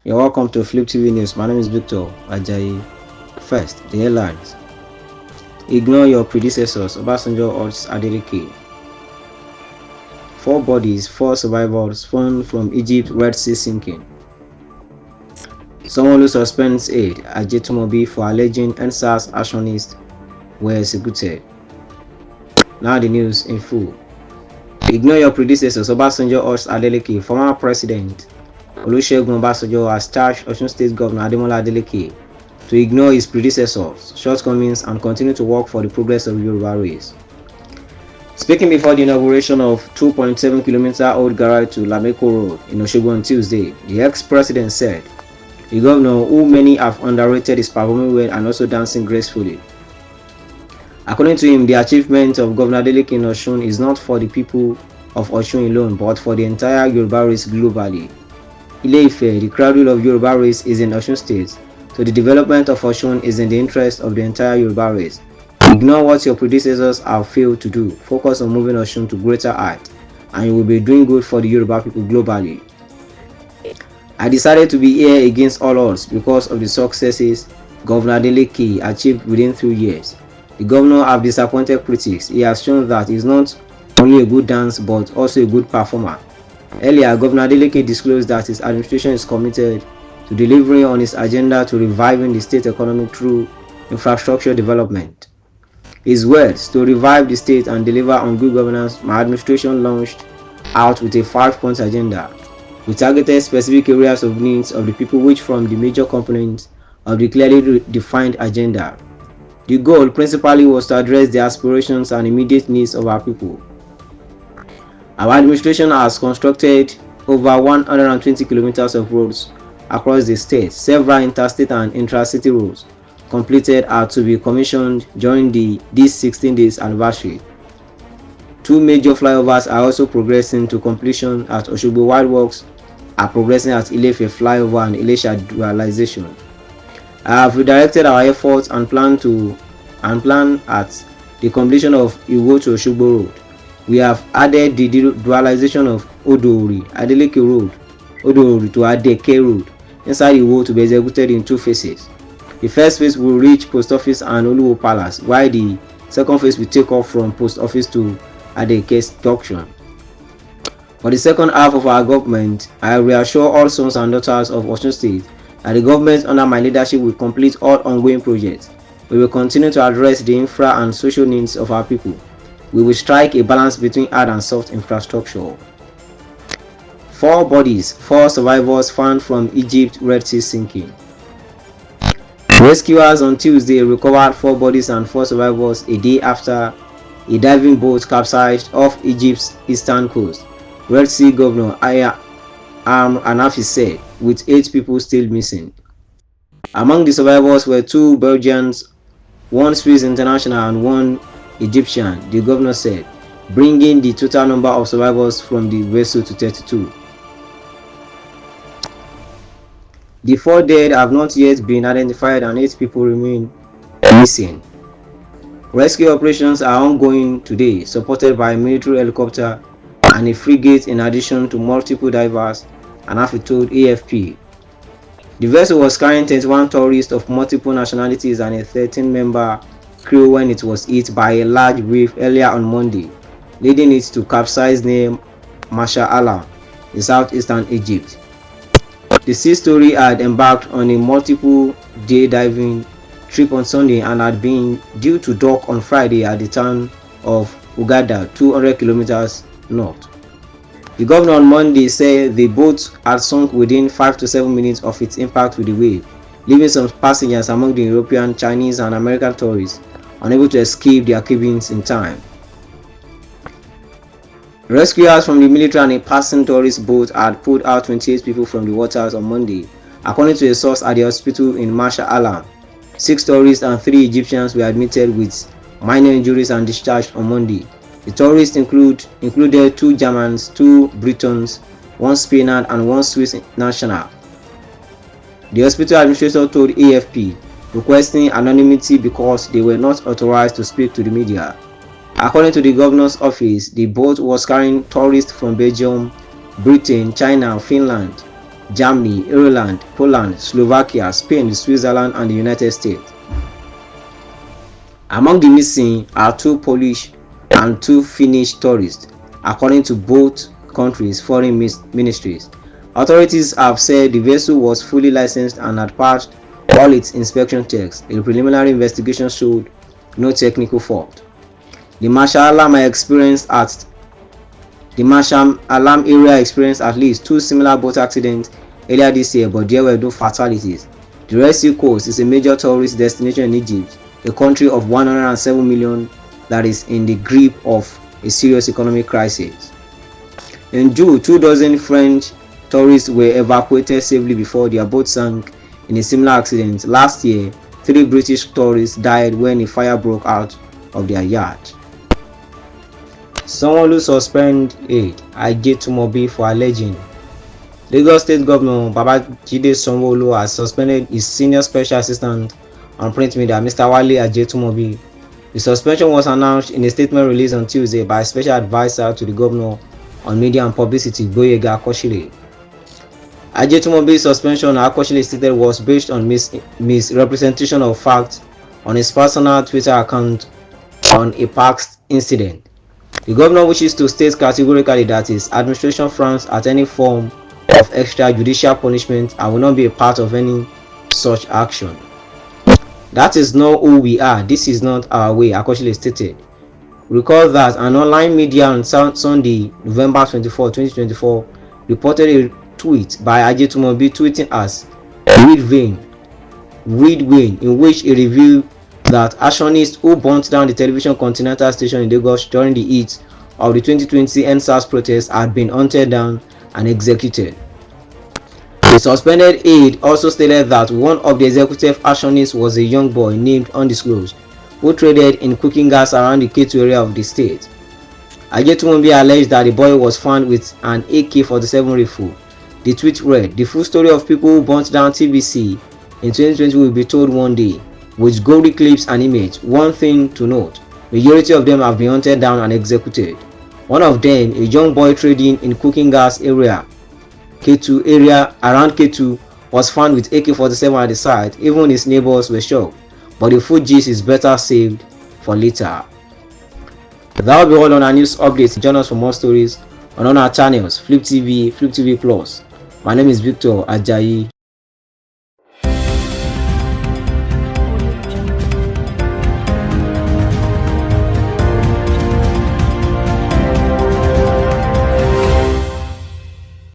You're welcome to Flip TV News. My name is Victor Ajayi. First, the headlines. Ignore your predecessors. Obasanjo urges Adeleke. 4 bodies, 4 survivors found from Egypt Red Sea sinking. Sanwo suspends Aide. Ajetunmobi for alleging NSAS actionists were executed. Now the news in full. Ignore your predecessors. Obasanjo urges Adeleke. Former President Olusegun Obasanjo has charged Osun State Governor Adeleke to ignore his predecessors' shortcomings and continue to work for the progress of the Yoruba race. Speaking before the inauguration of 2.7-kilometer old garage to Lameko Road in Osogbo on Tuesday, the ex-president said, "The governor, who many have underrated, is performing well and also dancing gracefully." According to him, the achievement of Governor Adeleke in Osun is not for the people of Osun alone, but for the entire Yoruba race globally. Ile-Ife, the cradle of Yoruba race, is in Osun State, so the development of Osun is in the interest of the entire Yoruba race. Ignore what your predecessors have failed to do. Focus on moving Osun to greater heights, and you will be doing good for the Yoruba people globally. I decided to be here against all odds because of the successes Governor Adeleke achieved within 2 years. The governor has disappointed critics. He has shown that he is not only a good dancer but also a good performer. Earlier, Governor Adeleke disclosed that his administration is committed to delivering on his agenda to reviving the state economy through infrastructure development. His words, "To revive the state and deliver on good governance, my administration launched out with a 5-point agenda. We targeted specific areas of needs of the people which form the major components of the clearly defined agenda. The goal principally was to address the aspirations and immediate needs of our people. Our administration has constructed over 120 kilometers of roads across the state. Several interstate and intra-city roads completed are to be commissioned during this 16 days anniversary. 2 major flyovers are also progressing to completion at Osogbo, while works are progressing at Ile-Ife flyover and Ilesha dualization. I have redirected our efforts and plan at the completion of Iwo to Osogbo Road. We have added the dualization of Adeleke Road to Adeleke Road inside Iwo to be executed in 2 phases. The first phase will reach Post Office and Oluwo Palace, while the second phase will take off from Post Office to Adeleke Junction. For the second half of our government, I reassure all sons and daughters of Osun State that the government under my leadership will complete all ongoing projects. We will continue to address the infra and social needs of our people. We will strike a balance between hard and soft infrastructure." 4 bodies, 4 survivors found from Egypt Red Sea sinking. Rescuers on Tuesday recovered 4 bodies and 4 survivors a day after a diving boat capsized off Egypt's eastern coast. Red Sea Governor Anafi said, with 8 people still missing. Among the survivors were 2 Belgians, 1 Swiss international and 1 Egyptian, the governor said, bringing the total number of survivors from the vessel to 32. The 4 dead have not yet been identified and 8 people remain missing. Rescue operations are ongoing today, supported by a military helicopter and a frigate in addition to multiple divers, Anafi told AFP. The vessel was carrying 21 tourists of multiple nationalities and a 13-member crew when it was hit by a large wave earlier on Monday, leading it to capsize near Marshal Alam in southeastern Egypt. The Sea Story had embarked on a multiple-day diving trip on Sunday and had been due to dock on Friday at the town of Uganda, 200 kilometers north. The governor on Monday said the boat had sunk within 5 to 7 minutes of its impact with the wave, leaving some passengers among the European, Chinese and American tourists unable to escape their cabins in time. Rescuers from the military and a passing tourist boat had pulled out 28 people from the waters on Monday, according to a source at the hospital in Marshal Alam. 6 tourists and 3 Egyptians were admitted with minor injuries and discharged on Monday. The tourists included 2 Germans, 2 Britons, 1 Spaniard and 1 Swiss national. The hospital administrator told AFP, requesting anonymity because they were not authorized to speak to the media. According to the governor's office, the boat was carrying tourists from Belgium, Britain, China, and Finland. Germany, Ireland, Poland, Slovakia, Spain, Switzerland, and the United States. Among the missing are 2 Polish and 2 Finnish tourists, according to both countries' foreign ministries. Authorities have said the vessel was fully licensed and had passed all its inspection checks. A preliminary investigation showed no technical fault. The Marshall Alarm area experienced at least 2 similar boat accidents earlier this year, but there were no fatalities. The Red Sea coast is a major tourist destination in Egypt, a country of 107 million that is in the grip of a serious economic crisis. In June, 2 dozen French tourists were evacuated safely before their boat sank in a similar accident. Last year, 3 British tourists died when a fire broke out of their yacht. Sanwo suspend Aide Ajetunmobi for alleging. Lagos State Governor Sanwo has suspended his senior special assistant on print media, Mr. Wale Ajetunmobi. The suspension was announced in a statement released on Tuesday by a special advisor to the governor on media and publicity, Gboyega Akosile. Ajetunmobi's suspension, Akosile stated, was based on misrepresentation of facts on his personal Twitter account on a past incident. The governor wishes to state categorically that his administration frowns at any form of extrajudicial punishment and will not be a part of any such action. That is not who we are. This is not our way, Akosile stated. Recall that an online media on Sunday, November 24, 2024, reported a tweet by Ajetunmobi tweeting as Read Wayne, in which he revealed that arsonists who burnt down the television Continental station in Lagos during the heat of the 2020 NSAS protests had been hunted down and executed. The suspended aide also stated that one of the executive arsonists was a young boy named Undisclosed, who traded in cooking gas around the Ketu area of the state. Ajetunmobi alleged that the boy was found with an AK-47 rifle. The tweet read, "The full story of people who burnt down TVC in 2020 will be told one day, with gory clips and image. One thing to note, majority of them have been hunted down and executed. One of them, a young boy trading in cooking gas around Ketu, was found with AK-47 at the site. Even his neighbors were shocked, but the full gist is better saved for later." That will be all on our news updates. Join us for more stories on our channels, Flip TV Plus. My name is Victor Ajayi.